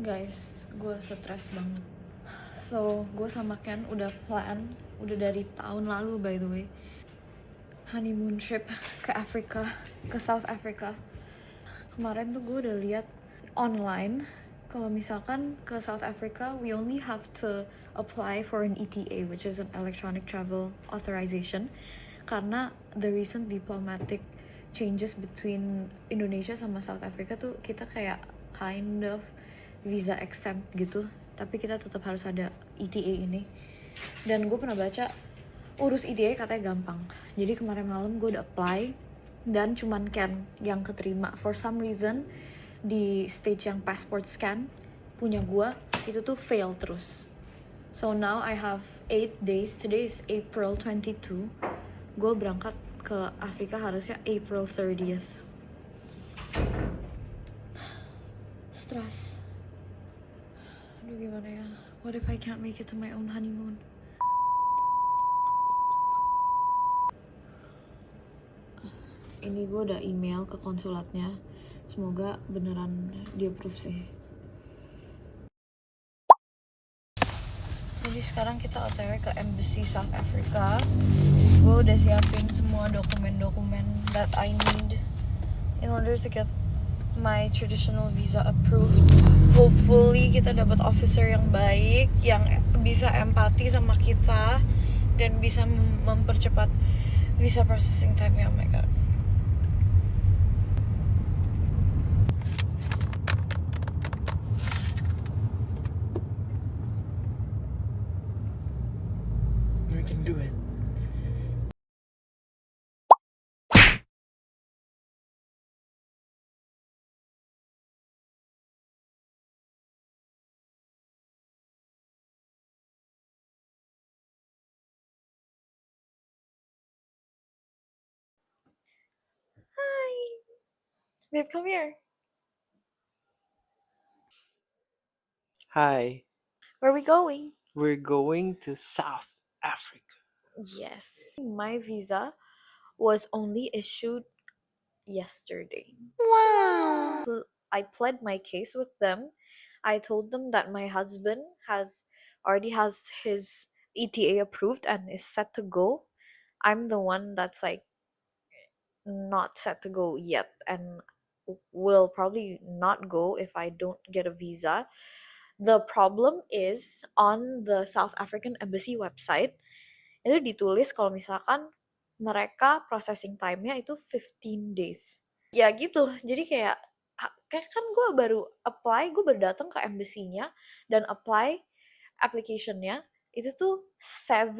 Guys, gue stres banget. So, gue sama Ken udah plan, udah dari tahun lalu by the way, honeymoon trip ke Afrika, ke South Africa. Kemarin tuh gue udah lihat online, kalau misalkan ke South Africa, we only have to apply for an ETA, which is an electronic travel authorization, karena the recent diplomatic changes between Indonesia sama South Africa tuh kita kayak kind of visa exempt gitu, tapi kita tetap harus ada ETA ini. Dan gue pernah baca urus ETA katanya gampang, jadi kemarin malam gue udah apply dan cuman Ken yang keterima. For some reason di stage yang passport scan punya gue itu tuh fail terus. So now I have 8 days. Today is April 22. Gue berangkat ke Afrika harusnya April 30th. Stress. Aduh gimana ya? What if I can't make it to my own honeymoon? Ini gue udah email ke konsulatnya. Semoga beneran di approve sih. Jadi sekarang kita OTW ke Embassy South Africa. Gue udah siapin semua dokumen-dokumen that I need in order to get my traditional visa approved. Hopefully kita dapat officer yang baik, yang bisa empati sama kita dan bisa mempercepat visa processing time-nya. Oh my god. We can do it. Hi. Babe, come here. Hi, Where are we going? we're going to South Africa. Yes. My visa was only issued yesterday. Wow. I pled my case with them. I told them that my husband already has his ETA approved and is set to go. I'm the one that's like not set to go yet and will probably not go if I don't get a visa. The problem is on the South African Embassy website itu ditulis kalau misalkan mereka processing time-nya itu 15 days. Ya gitu, jadi kayak kan gue baru datang ke embassy-nya dan apply application-nya itu tuh 7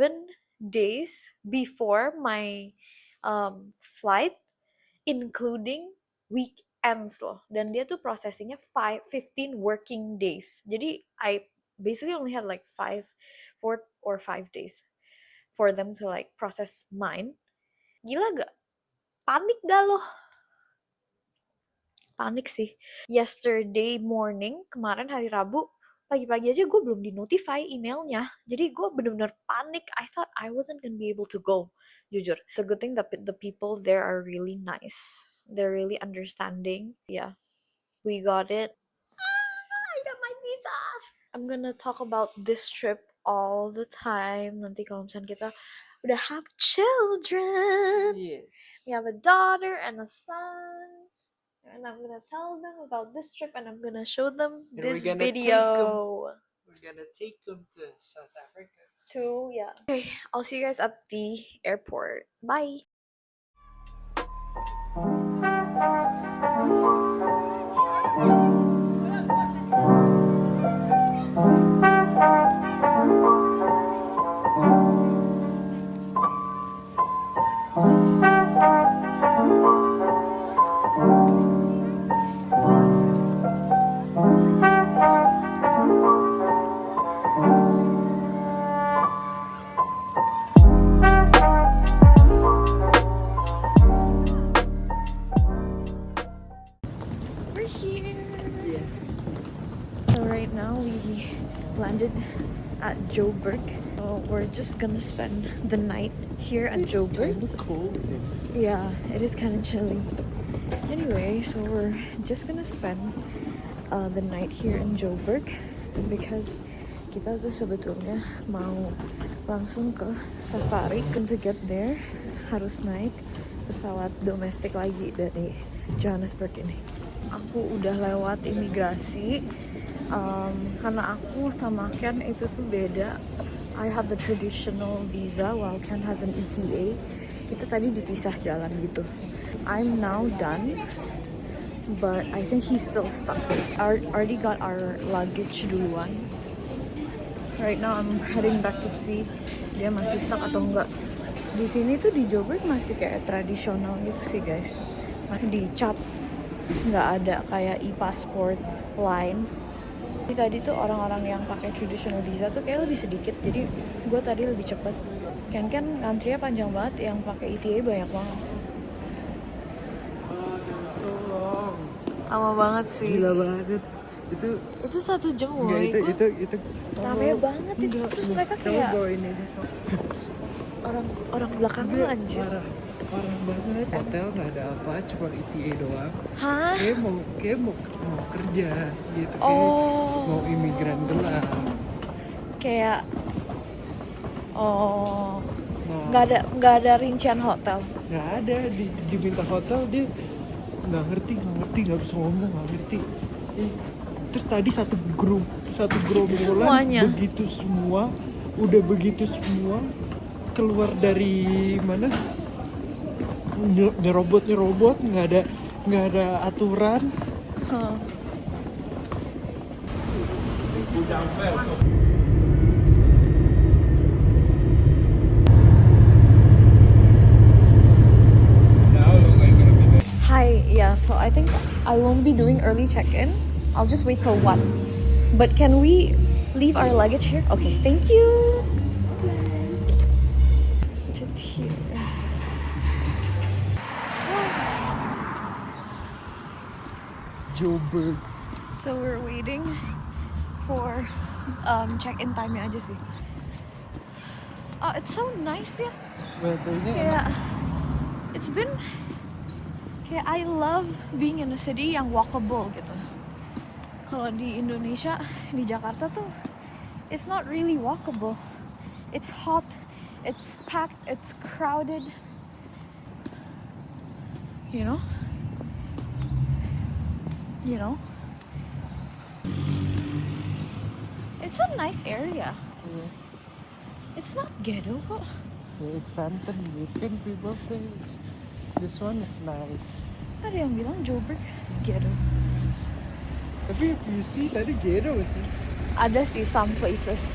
days before my flight, including weekends loh. Dan dia tuh processingnya 15 working days. Jadi I basically only had like 4 or 5 days for them to like process mine. Gila gak? Panik gak lo? Panik sih. Yesterday morning, kemarin hari Rabu, pagi-pagi aja gue belum di-notify emailnya. Jadi gue bener-bener panik. I thought I wasn't gonna be able to go. Jujur. It's a good thing that the people there are really nice. They're really understanding. Yeah. We got it. I got my visa. I'm gonna talk about this trip all the time. Nanti kalau misalnya kita udah have children. Yes. We have a daughter and a son. And I'm gonna tell them about this trip and I'm gonna show them And we're this gonna video. We're gonna take them to South Africa. Yeah. Okay, I'll see you guys at the airport. Bye. We're here. Yes. So right now we landed at Joburg. So we're just gonna spend the night here at Joburg. It's cold. Yeah, it is kind of chilly. Anyway, so we're just gonna spend the night here in Joburg because kita tuh sebetulnya mau langsung ke safari. To get there harus naik pesawat domestik lagi dari Johannesburg ini. Aku udah lewat imigrasi karena aku sama Ken itu tuh beda. I have the traditional visa while Ken has an ETA. Kita tadi dipisah jalan gitu. I'm now done, but I think he's still stuck. Already got our luggage duluan. Right now I'm heading back to see dia masih stuck atau enggak. Di sini tuh di Joburg masih kayak tradisional gitu sih guys. Masih dicap, nggak ada kayak e-passport line. Jadi tadi tuh orang-orang yang pakai traditional visa tuh kayak lebih sedikit, jadi gue tadi lebih cepet. Kan antrinya panjang banget, yang pakai ETA banyak banget. So long. Lama banget sih. Gila banget. Itu 1 jam Enggak, woy. itu Rame banget itu. Terus mereka kayak bawa ini aja. orang belakang lu anjir. Parah banget. Hotel nggak ada apa, cuma ETA doang. Hah? Kayak mau kerja gitu. Kayak Oh. mau imigran gelap. Kayak Nah, nggak ada rincian hotel. nggak ada diminta hotel, dia nggak ngerti nggak bisa ngomong, nggak ngerti. Terus tadi satu gerombolan semuanya. udah begitu semua keluar dari mana, nyerobot nggak ada aturan. Hi, yeah, so I think I won't be doing early check-in. I'll just wait till 1. But can we leave our luggage here? Okay, thank you. Put it here. Joburg. So we're waiting for check-in time-nya aja sih. Oh, it's so nice ya. Weathernya enak. Kayak it's been kayak I love being in a city yang walkable gitu. Kalau di Indonesia, di Jakarta tuh it's not really walkable. It's hot, it's packed, it's crowded. You know? It's a nice area. Yeah. It's not ghetto kok. Yeah, it's Santan. You think people say this one is nice. Ada yang bilang Joburg ghetto. Tapi if you see tadi ghetto sih. Ada sih some places.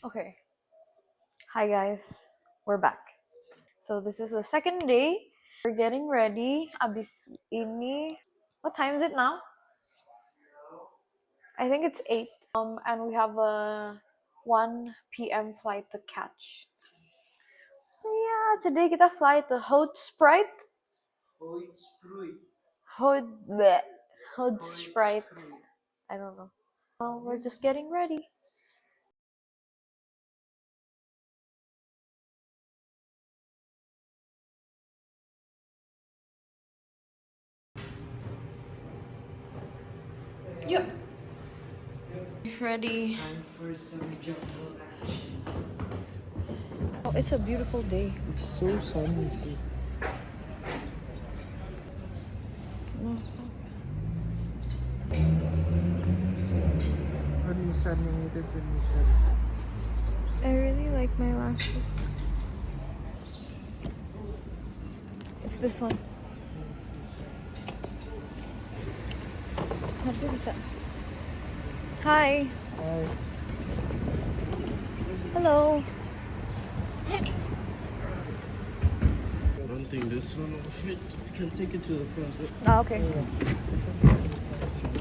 Okay. Hi guys, we're back. So this is the second day. We're getting ready. Abis ini, what time is it now? I think it's 8. And we have a 1 p.m. flight to catch. Yeah, today kita fly to Hoedspruit. Hoedspruit. I don't know. Well, we're just getting ready. Yep. Ready. Time for some jungle action. Oh, it's a beautiful day. It's so sunny sih. Nisan yang itu tuh Nisan. I really like my lashes. It's this one. Harusnya bisa. Hi. Hi. Hello. I don't think this one will fit. You can take it to the front. Ah, okay. This one is the first one.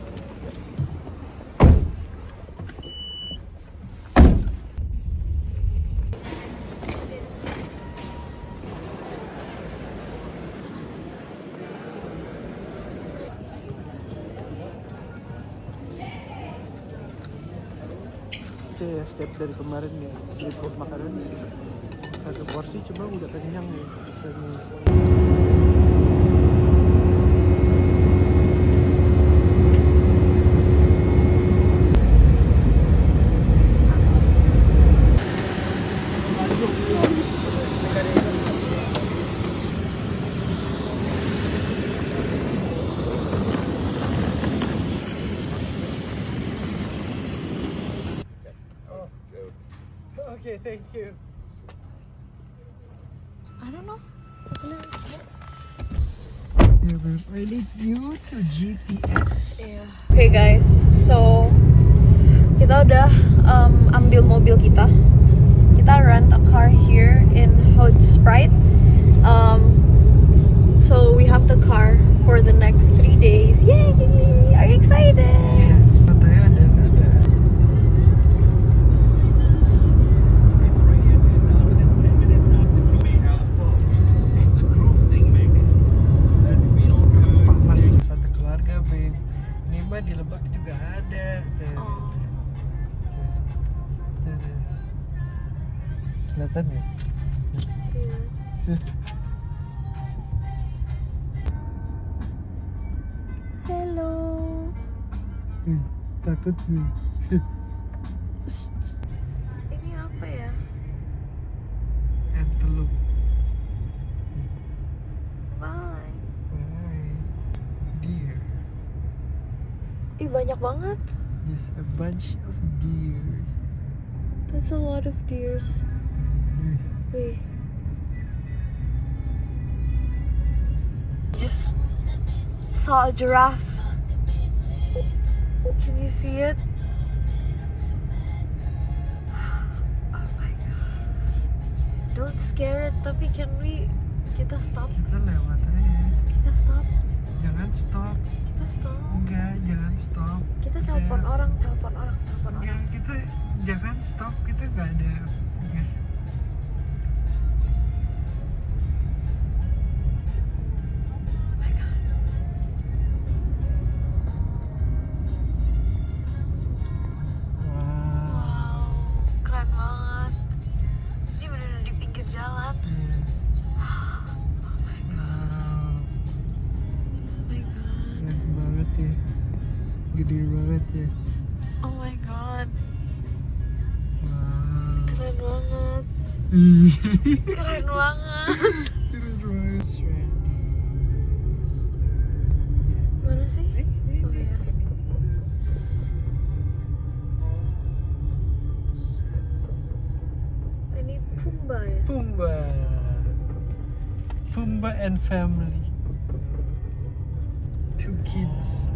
gitu ya, step dari kemarin ya, street food makanan satu porsi cuma udah kenyang ya rasanya. Okay, thank you. I don't know. Yeah, babe, I need you to GPS. Iya. Oke guys, so kita udah ambil mobil kita. Kita rent a car here in Hoedspruit. So we have the car for the next 3 days. Yay! Are you excited? Yes. Katanya ada. Pamas satu keluarga, babe. Ini mah di Lebak juga ada. Oh. Kelihatan ya? Hello. Takut nih. Ini apa ya? Antelope. Bye. Bye. Deer. Ih, banyak banget. Just a bunch of deer. That's a lot of deers. Wait. Just saw a giraffe. Can you see it? Oh my god. Don't scare it, tapi kita stop? Kita lewat aja. Kita stop. Jangan stop. Kita stop. Enggak, jangan stop. Kita telepon orang, telepon orang. Enggak, kita jangan stop. Kita nggak ada. Enggak. Oh my god. Wow, keren banget. Ini bener-bener di pinggir jalan. Oh my god. Oh my god. Keren banget ya. Gede banget ya. Oh my god. Wow. Keren banget. Keren banget. Keren banget. Mana sih? Oh ya. Ini Pumba ya? Pumba. Pumba and family. 2 kids.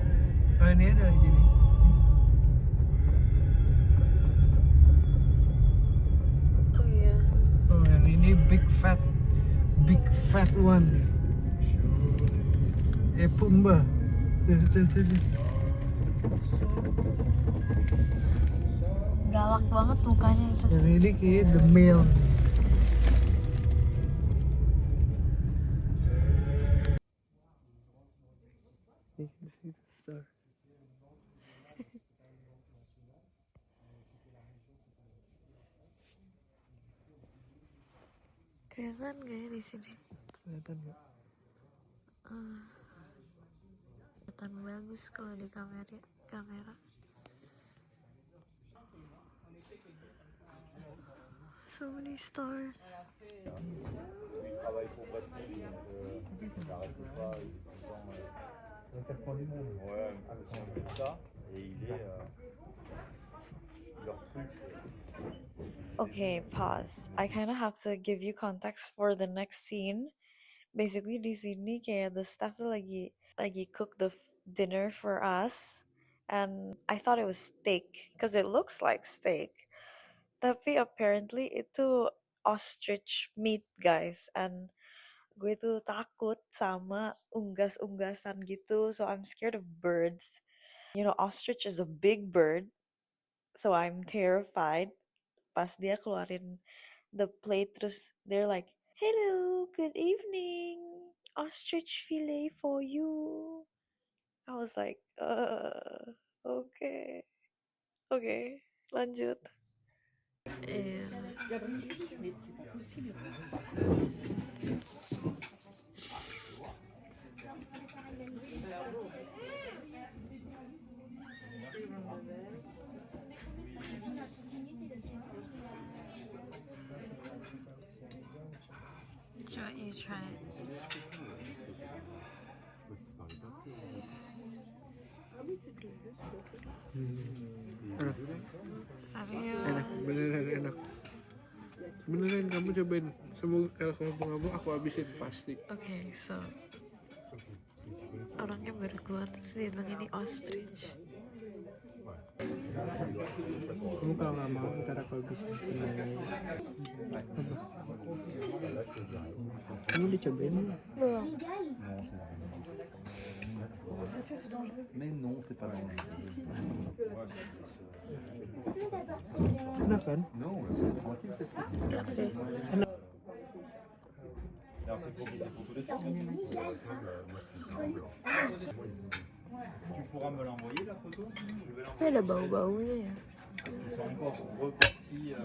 Oh, ini ada lagi nih. Oh iya. Oh, yang ini big fat one. Pumba. Tuh. Galak banget mukanya itu. Yang ini kayak the male. Kelihatan gak ya di sini? Kelihatan nggak? Kelihatan bagus kalau di kamera. So many stars. Il travaille pour Patrick, donc il n'arrête pas, il est tout le temps. Ouais, ils sont comme ça, et il est. Leur truc, c'est. Okay, pause. I kind of have to give you context for the next scene. Basically di sini kayak the staff tuh lagi cook the dinner for us, and I thought it was steak because it looks like steak. Tapi apparently itu ostrich meat, guys, and gue tuh takut sama unggas-unggasan gitu, so I'm scared of birds. You know, ostrich is a big bird, so I'm terrified. Pas dia keluarin the plate, terus they're like, "Hello, good evening, ostrich fillet for you." I was like, okay, lanjut. Iya. Coba you try it. Enak, Have you? enak, beneran enak. Beneran kamu cobain. Semoga kalau kamu pengamu aku habisin pasti. Okay, so orangnya baru keluar terus dia bilang ini ostrich. Kamu kalau nggak mau ntar aku habisin. Apa? Kamu dicobain? Belum. Mais non, c'est pas dangereux. Enak kan? Non, c'est tranquille, c'est tranquille. Enak sih. Alors c'est pour qui? C'est pour tous les soirs? Tu pourras me l'envoyer la photo? Je vais Ini ada bau-baunya ya. Ils sont encore repartis les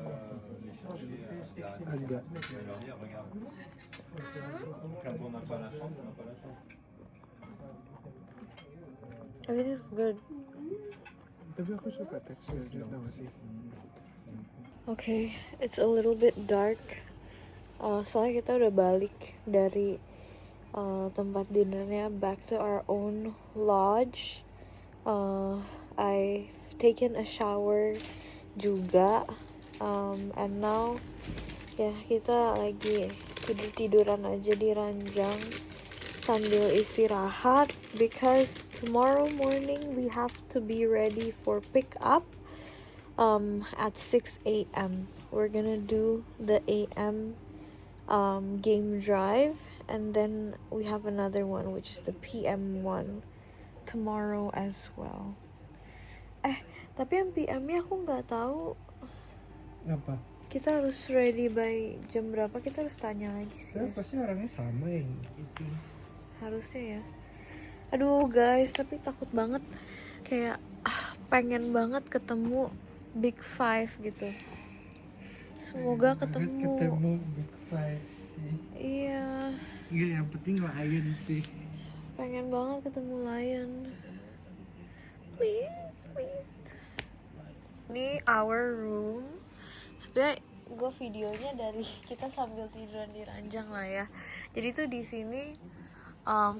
chercher Agak. Je vais leur dire, regarde. Quand on n'a pas la chance, on n'a pas la chance. Everything's good. Tapi aku suka teksturnya, tau gak sih? Okay, it's a little bit dark. Soalnya kita udah balik dari tempat dinernya back to our own lodge. I've taken a shower juga, and now ya kita lagi tiduran aja di ranjang sambil istirahat because tomorrow morning we have to be ready for pick up at 6 a.m. We're gonna do the AM game drive, and then we have another one which is the PM one tomorrow as well. Tapi yang PM-nya aku nggak tahu Apa? kita harus ready by jam berapa, kita harus tanya lagi sih. Saya pasti orangnya sama yang itu. Harusnya ya. Aduh guys, tapi takut banget kayak pengen banget ketemu Big Five gitu. Semoga ketemu. Ketemu Big Five sih. Iya, Enggak, yang penting Lion sih. pengen banget ketemu Lion. Please, please. Ini our room. Sebenarnya gue videonya dari kita sambil tiduran di ranjang lah ya. Jadi tuh di sini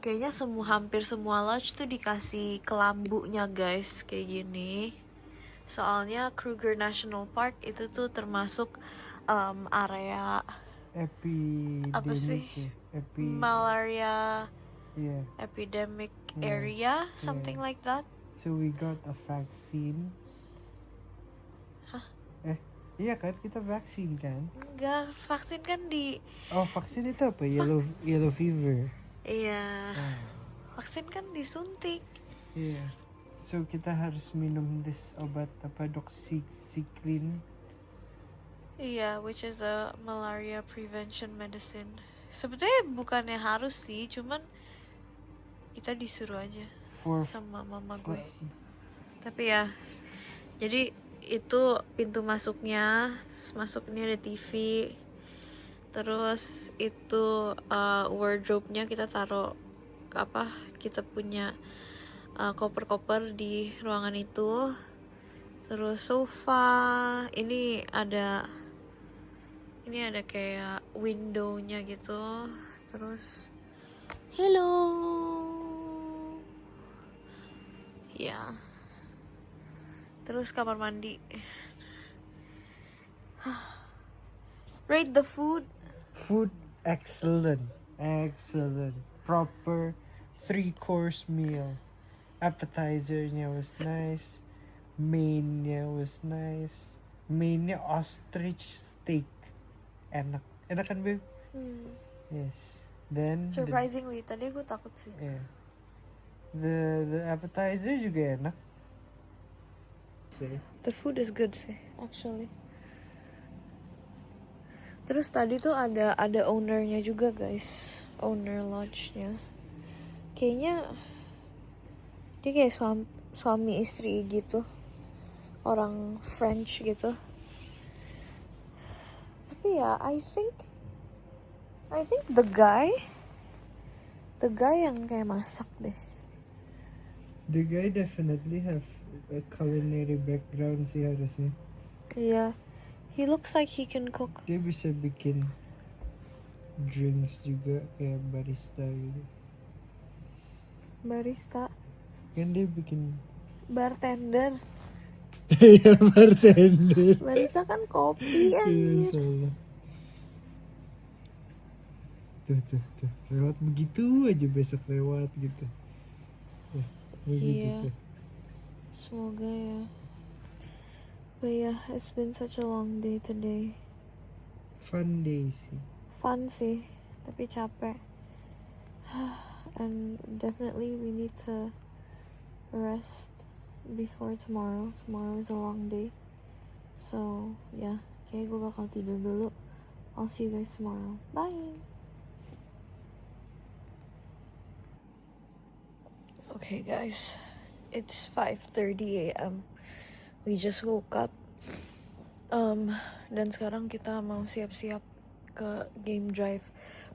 kayaknya hampir semua lodge tuh dikasih kelambunya guys, kayak gini. Soalnya Kruger National Park itu tuh termasuk area Epidemic apa sih? ya? Malaria Yeah. epidemic Yeah. area, something like that. So we got a vaccine. Hah? Iya kan, kita vaksin kan? Enggak, vaksin kan di Oh, vaksin itu apa? Yellow fever. iya. Ah, Vaksin kan disuntik. iya. So kita harus minum obat apa, doxycycline. Iya, which is a malaria prevention medicine. Sebetulnya bukannya harus sih, cuman kita disuruh aja For sama mama gue. Tapi ya, jadi itu pintu masuknya. Terus masuk ini ada TV. Terus itu wardrobe-nya kita taruh kita punya koper-koper di ruangan itu. Terus sofa, ini ada kayak window-nya gitu. Terus hello. Ya. Terus kamar mandi. Rate the food. Food excellent. Proper 3-course meal. Appetizer-nya was nice. Main-nya was nice. Main-nya ostrich steak. Enak kan, babe? Yes. Then Surprisingly, tadi gue takut sih. yeah. The appetizer juga enak. The food is good sih, actually. Terus tadi tuh ada ownernya juga guys, owner lodge-nya. Kayaknya dia kayak suami istri gitu, orang French gitu. Tapi ya, I think the guy yang kayak masak deh. The guy definitely have a culinary background sih harusnya. Iya, he looks like he can cook. Dia bisa bikin drinks juga kayak barista gitu. Barista, Kan dia bikin bartender. ya bartender. Barista kan kopi Iya, anjir. salah. Tuh. Lewat begitu aja besok lewat gitu. Begitu Iya. tuh. Semoga ya. But yeah, it's been such a long day today. Fun day sih. Fun sih, tapi capek. And definitely we need to rest before tomorrow. Tomorrow is a long day. So yeah, kayak gue bakal tidur dulu. I'll see you guys tomorrow. Bye. Okay guys, it's 5:30 a.m. We just woke up. Dan sekarang kita mau siap-siap ke game drive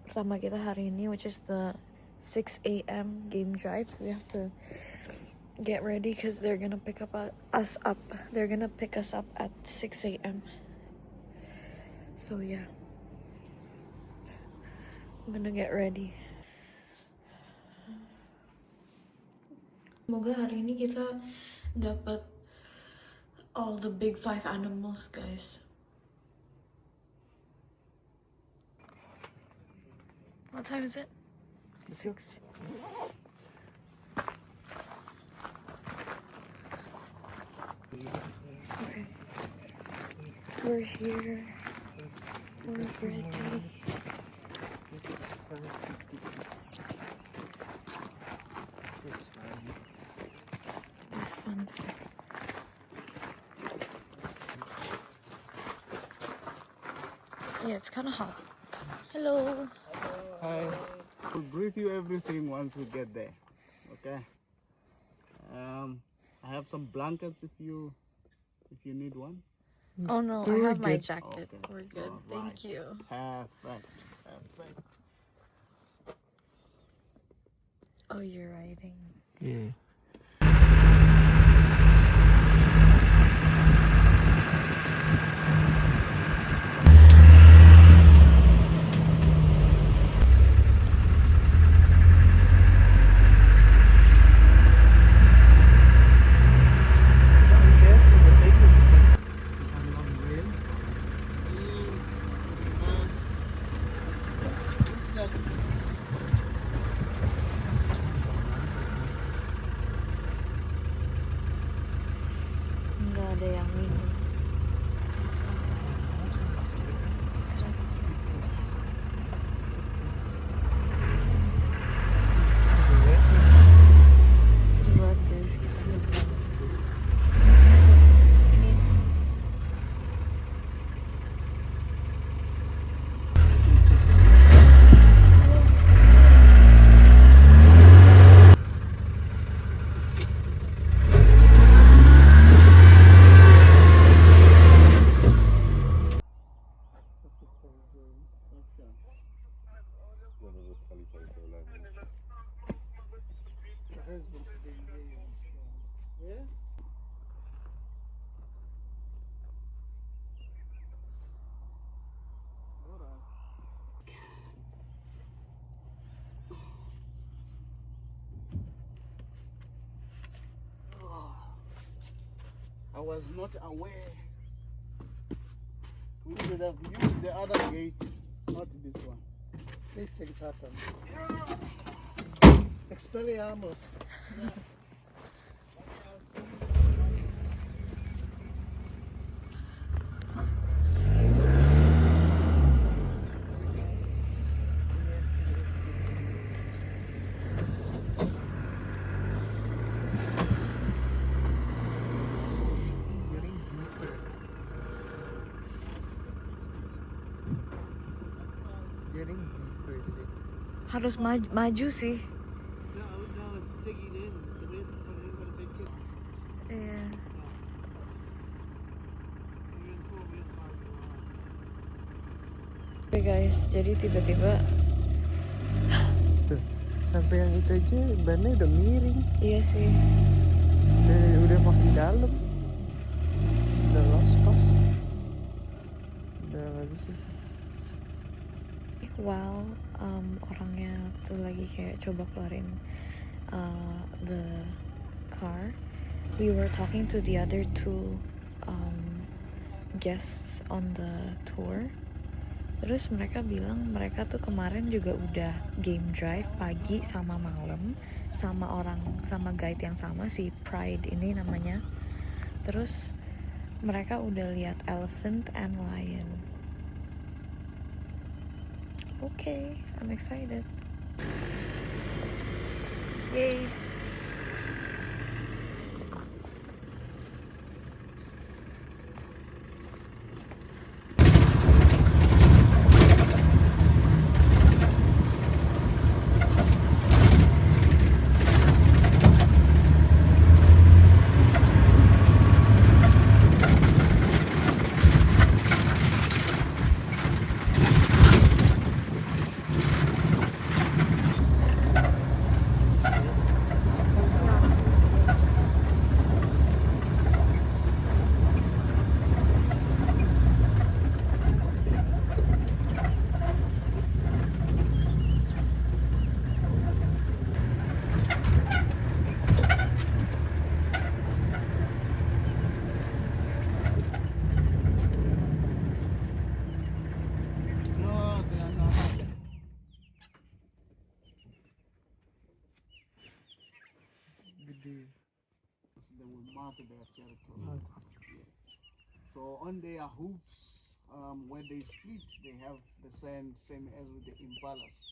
pertama kita hari ini, which is the 6 a.m. game drive. We have to get ready because they're gonna pick us up. They're gonna pick us up at 6 a.m. So yeah, I'm gonna get ready. Semoga hari ini kita dapat all the big 5 animals, guys. What time is it? 6. Okay. We're here. We're ready. This one's. Yeah, it's kind of hot. Hello. Hi. We'll brief you everything once we get there. Okay. I have some blankets if you need one. Oh no, I We're have my good. jacket. Okay. We're good. All Thank right. you. Perfect. Oh, you're riding. Yeah. I'm guessing the biggest is Hanlon Rail. Nggak ada yang minum. Seru banget guys, kita nyebrang. Ini I was not aware. We should have used the other gate, not this one. These things happen. Expelliarmus. Getting deeper sih. harus maju sih. Now it's digging in. The way it's coming in, but they could Iya. even 4 meters high. Oke guys, jadi tiba-tiba Tuh, sampai yang itu aja bannya udah miring. iya sih. Udah makin dalam. Udah lost cost. Udah gak bisa sih. While orangnya tuh lagi kayak coba keluarin the car, we were talking to the other two guests on the tour. Terus mereka bilang mereka tuh kemarin juga udah game drive pagi sama malam sama guide yang sama, si Pride ini namanya. Terus mereka udah lihat elephant and lion. Okay, I'm excited. Yay. No, they are not. Gede. They will mark their territory. So on their hoofs, where they split, they have the same as with the impalas.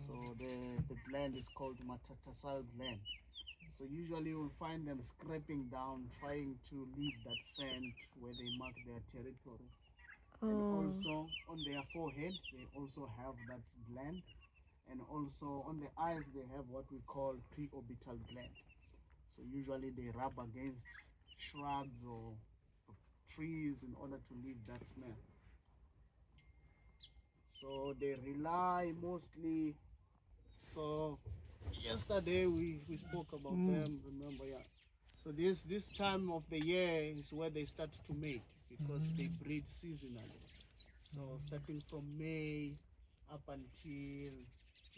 So the gland is called metatarsus gland. So usually you'll find them scraping down, trying to leave that sand where they mark their territory. And also on their forehead, they also have that gland. And also on the eyes, they have what we call preorbital gland. So usually they rub against shrubs or trees in order to leave that smell. So they rely mostly. So yesterday we spoke about them, remember? Yeah. So this time of the year is where they start to mate because they breed seasonally. So starting from May up until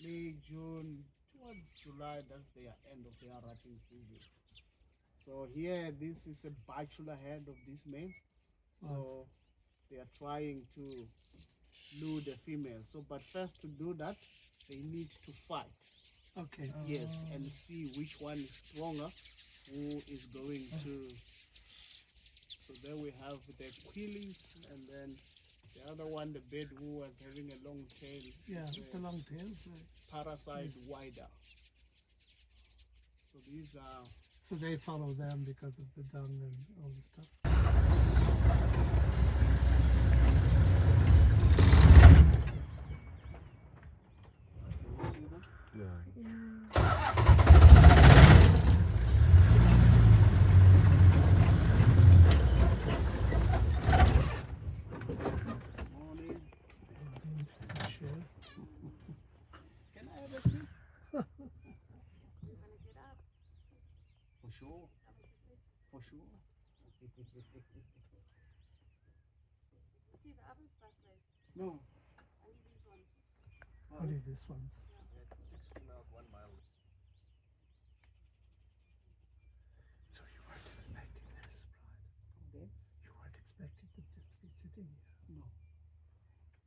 May, June, towards July, that's their end of their rutting season. So here, this is a bachelor head of this male. So they are trying to lure the female. So, but first to do that, they need to fight. Okay. Yes, and see which one is stronger, who is going to. So there we have the quillies, and then the other one, the bird who was having a long tail. Yeah, is it's a long tail. Parasite wider. So these are. So they follow them because of the dung and all the stuff. Can you see them? Yeah. Morning. Sure. Can I have a seat? For sure. For sure. See the others back there. No. Only these ones. Only this one. 6 females, 1 male. So you weren't expecting this, right? They? You weren't expecting them just to be sitting here. No.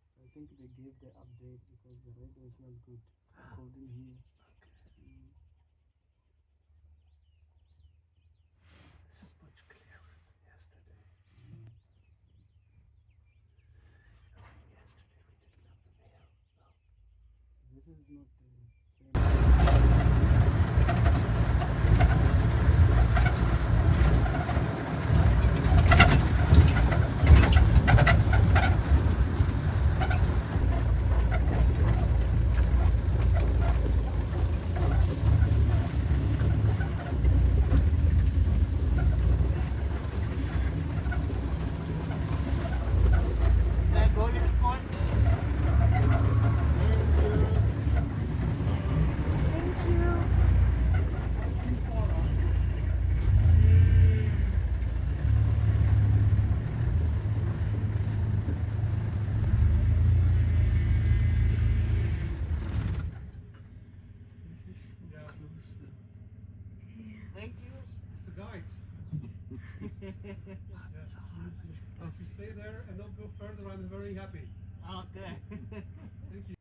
So I think they gave the update because the radio is not good. I called in here. This is much clearer than yesterday. Yesterday we didn't have the mail. This is not the same. That golden corn? guide. If you stay there and not go further, I'm very happy. Okay. Thank you.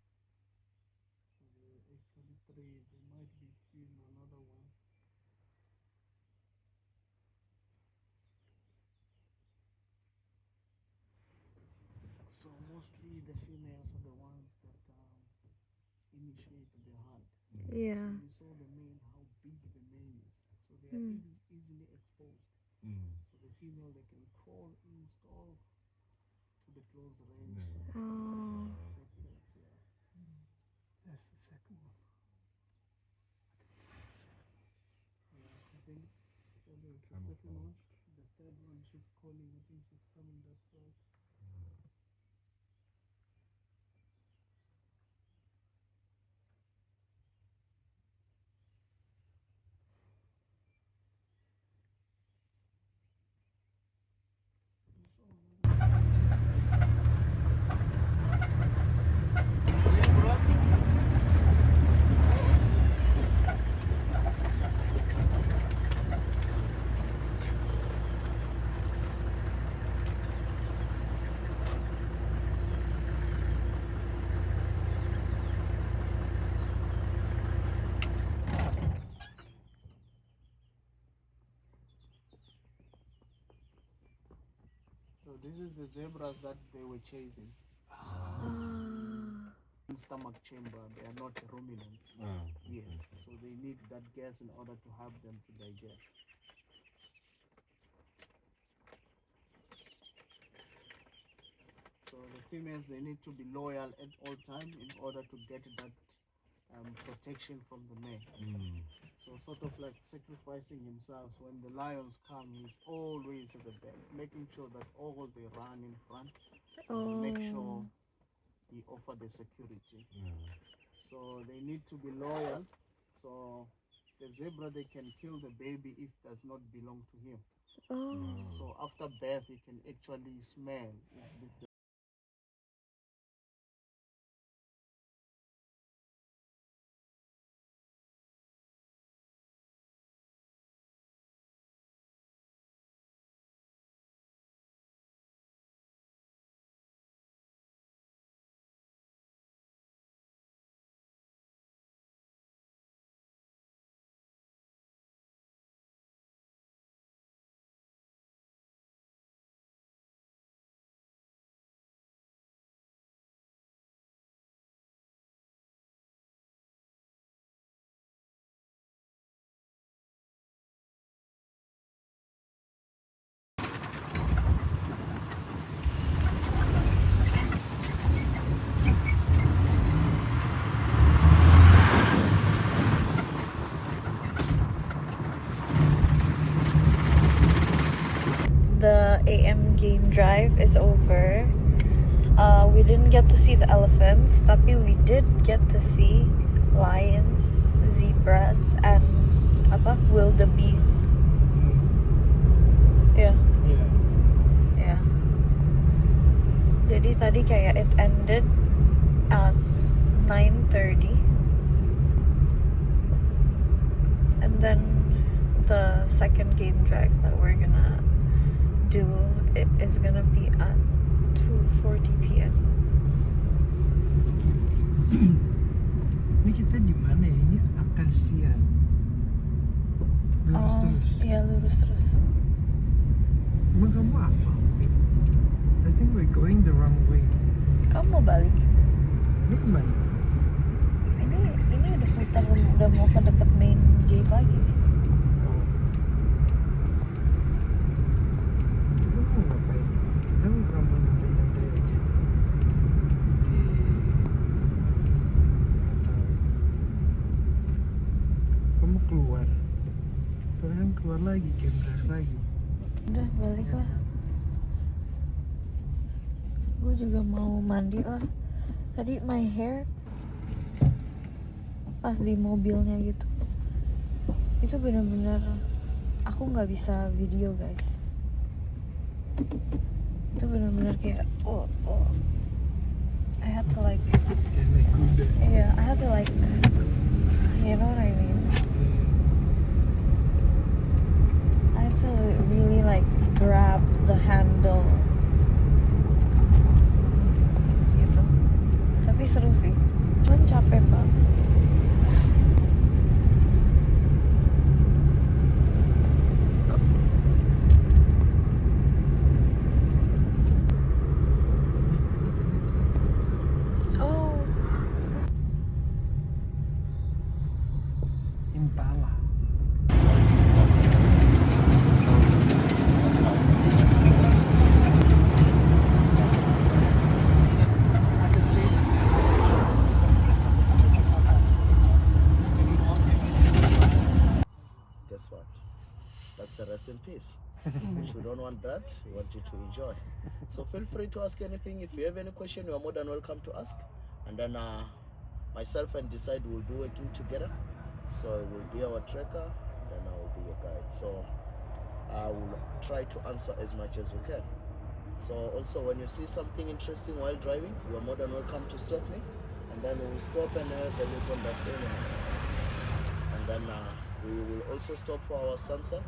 Actually three, there might be still another one. So mostly the females are the ones that initiate the hunt. Yeah. So you saw the male, how big the male is. So they are easily exposed. So the female, they can crawl install to the close range. Oh. That's the second one. Yeah, I think that is the second one. The third one, she's calling. I think she's coming that side. So this is the zebras that they were chasing. Stomach chamber, they are not ruminants. Yes, so they need that gas in order to help them to digest. So the females, they need to be loyal at all time in order to get that protection from the male. So sort of like sacrificing himself. When the lions come, he's always at the back, making sure that all they run in front, and make sure he offer the security. So they need to be loyal. So the zebra, they can kill the baby if it does not belong to him. So after birth, he can actually smell if this The AM game drive is over. We didn't get to see the elephants, tapi we did get to see lions, zebras, and wildebeest. Yeah. Yeah. Jadi tadi kayak it ended at 9:30, and then the second game drive that we're gonna do it is gonna be at 2:40 p.m. Ini kita di mana ya? Ini akasia. Lurus terus. Iya, lurus terus. Emang kamu hafal? I think we're going the wrong way. Kamu mau balik? Ini kemana? Ini udah putar, udah mau ke deket main gate lagi. Oh. Kita mau ngapain? Kita mau nyantai-nyantai aja. Kamu keluar. Kalian keluar lagi, game drive lagi. Udah balik lah. Gue juga mau mandi lah. Tadi my hair pas di mobilnya gitu, itu bener-bener aku nggak bisa video guys. Itu bener-bener kayak I had to like Kayak naik kuda. yeah, I had to like, you know what I mean. I Impala. Guess what? That's a rest in peace. Which we don't want that. We want you to enjoy. So feel free to ask anything. If you have any question, you are more than welcome to ask. And then myself and Decide will be working together. So it will be our tracker, then I will be your guide. So I will try to answer as much as we can. So also when you see something interesting while driving, you are more than welcome to stop me. And then we will stop and have a look on that animal. And then we will also stop for our sunset.